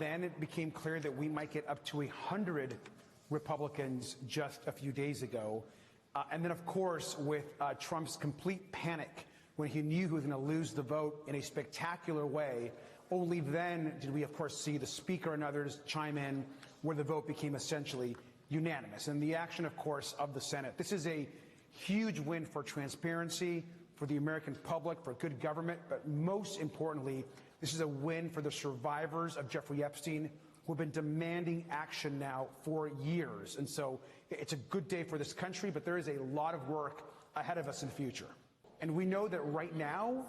Then it became clear that we might get up to 100 Republicans just a few days ago. And then, of course, with Trump's complete panic when he knew he was going to lose the vote in a spectacular way, only then did we, of course, see the Speaker and others chime in where the vote became essentially unanimous. And the action, of course, of the Senate. This is a huge win for transparency, for the American public, for good government, but most importantly, this is a win for the survivors of Jeffrey Epstein, who have been demanding action now for years. And so it's a good day for this country, but there is a lot of work ahead of us in the future. And we know that right now,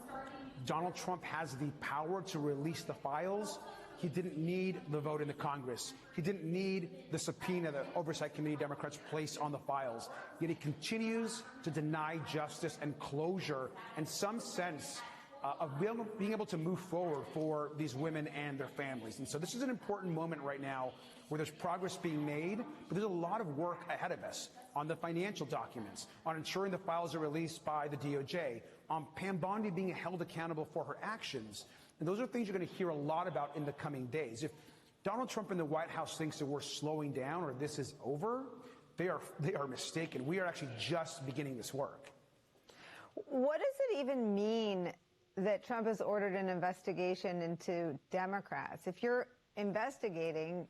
Donald Trump has the power to release the files. He didn't need the vote in the Congress. He didn't need the subpoena that Oversight Committee Democrats placed on the files. Yet he continues to deny justice and closure and some sense of being able to move forward for these women and their families. And so this is an important moment right now where there's progress being made, but there's a lot of work ahead of us on the financial documents, on ensuring the files are released by the DOJ, on Pam Bondi being held accountable for her actions. And those are things you're going to hear a lot about in the coming days. If Donald Trump and the White House thinks that we're slowing down or this is over, they are mistaken. We are actually just beginning this work. What does it even mean that Trump has ordered an investigation into Democrats? If you're investigating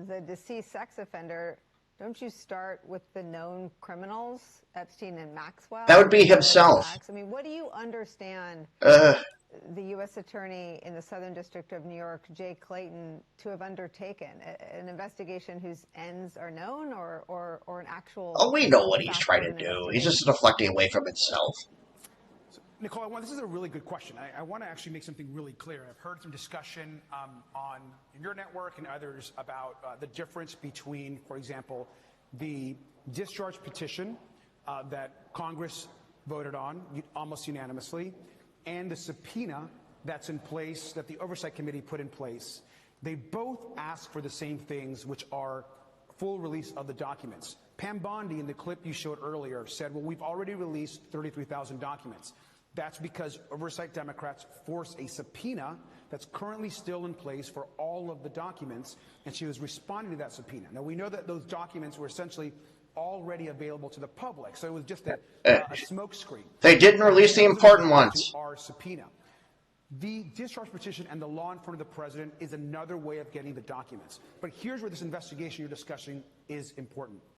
the deceased sex offender, don't you start with the known criminals, Epstein and Maxwell? That would be himself. I mean, what do you understand the U.S. Attorney in the Southern District of New York, Jay Clayton, to have undertaken? An investigation whose ends are known or an actual... Oh, we know what he's trying to do. He's just deflecting away from himself. NICOLLE, this is a really good question. I want to actually make something really clear. I've heard some discussion on your network and others about the difference between, for example, the discharge petition that Congress voted on almost unanimously and the subpoena that's in place, that the Oversight Committee put in place. They both ask for the same things, which are full release of the documents. Pam Bondi, in the clip you showed earlier, said, well, we've already released 33,000 documents. That's because Oversight Democrats force a subpoena that's currently still in place for all of the documents, and she was responding to that subpoena. Now, we know that those documents were essentially already available to the public, so it was just a smokescreen. They didn't release the important ones. Our subpoena. The discharge petition and the law in front of the president is another way of getting the documents. But here's where this investigation you're discussing is important.